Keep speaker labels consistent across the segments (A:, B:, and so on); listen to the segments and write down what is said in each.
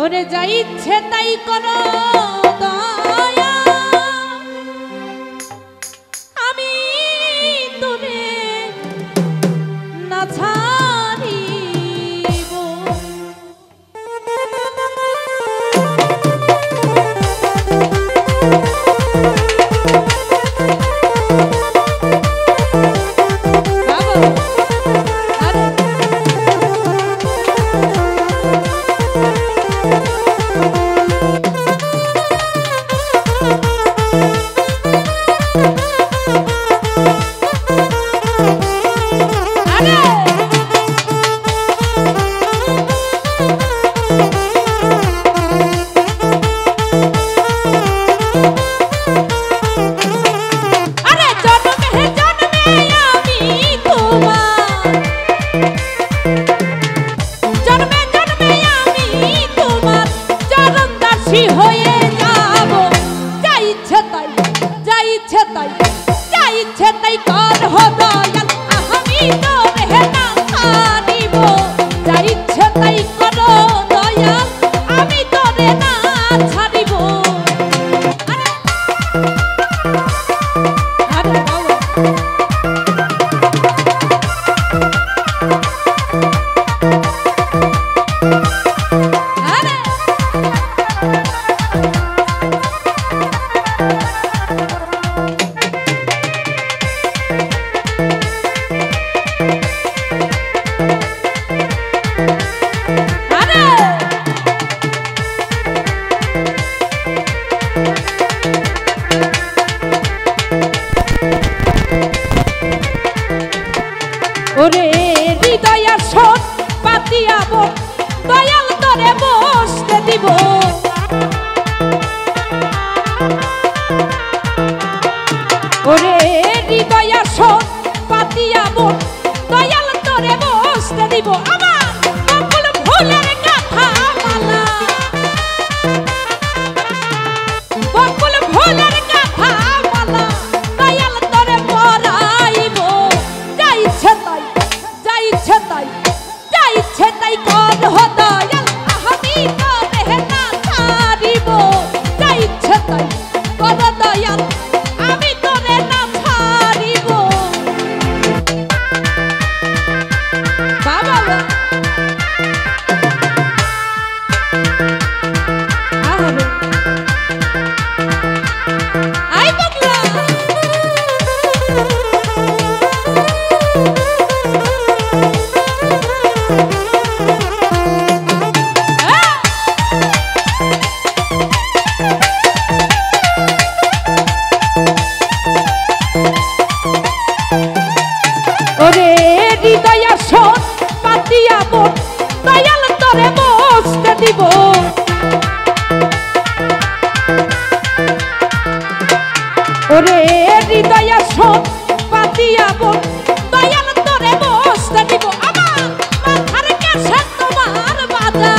A: ওরে যা ইচ্ছে তাই করো দয়া, আমি তোরে না ছাড়িব। হয়ে যাব যা ইচ্ছে তাই, যা ইচ্ছে তাই, যা ইচ্ছে তাই কর হো দয়াল, আমি তোরে না ছাড়িব। যা ইচ্ছে তাই করো দয়াল, আমি তোরে না ছাড়িব। ওরে হৃদয়া শোন পাতিয়াব, দয়াল তোরে বসতে দিব। ওরে হৃদয়া শোন পাতিয়াব, দয়াল তোরে বসতে দিব। আমার বকুল ফুলের কথা মালা, বকুল ফুলের কথা মালা, দয়াল তোরে পরাইব। যা ইচ্ছে তাই, যা ইচ্ছে তাই, যা ইচ্ছে তাই কর হো দয়াল, আমি তোরে না ছাড়িব। যা ইচ্ছে তাই কর দয়াল, আমি তোরে না ছাড়িব। বাবা আরে আই পাগলা ওরে হৃদয়া শোন পাতিয়াব, দয়াল তোরে বসতে দিব। ওরে হৃদয়া শোন পাতিয়াব, দয়াল তোরে বসতে দিব। আমার মাথার কাছে তোমার বাজা,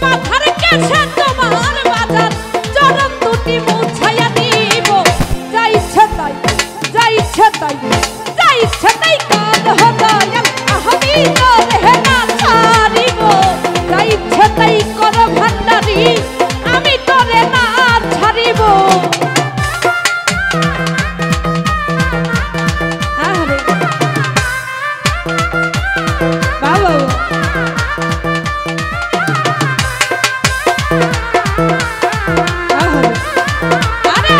A: মাথার কাছে তোমার বাজার, চরণ দুটি মুছাইয়া দিব। যা ইচ্ছে তাই, যা ইচ্ছে তাই, যা ইচ্ছে তাই কর হো দয়াল, আমি তোরে না ছাড়িব। যা ইচ্ছে তাই কর ভান্ডারি, আমি তোরে না ছাড়িব। আরে বাবা আরে আরে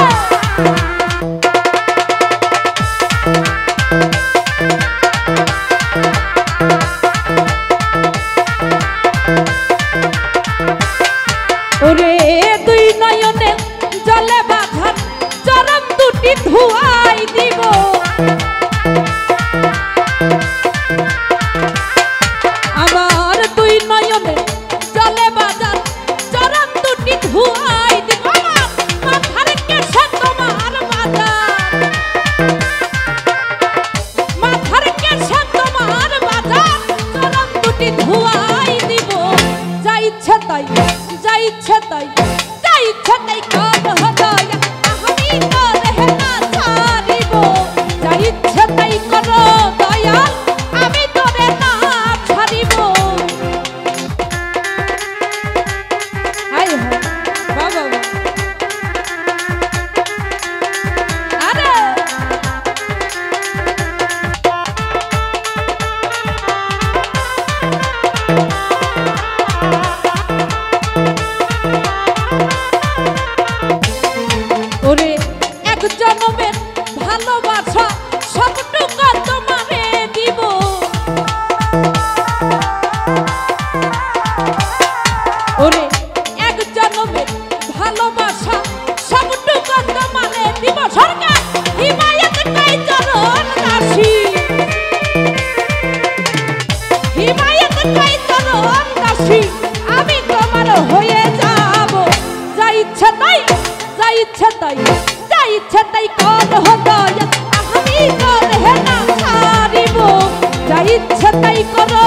A: ইচ্ছে তাই করো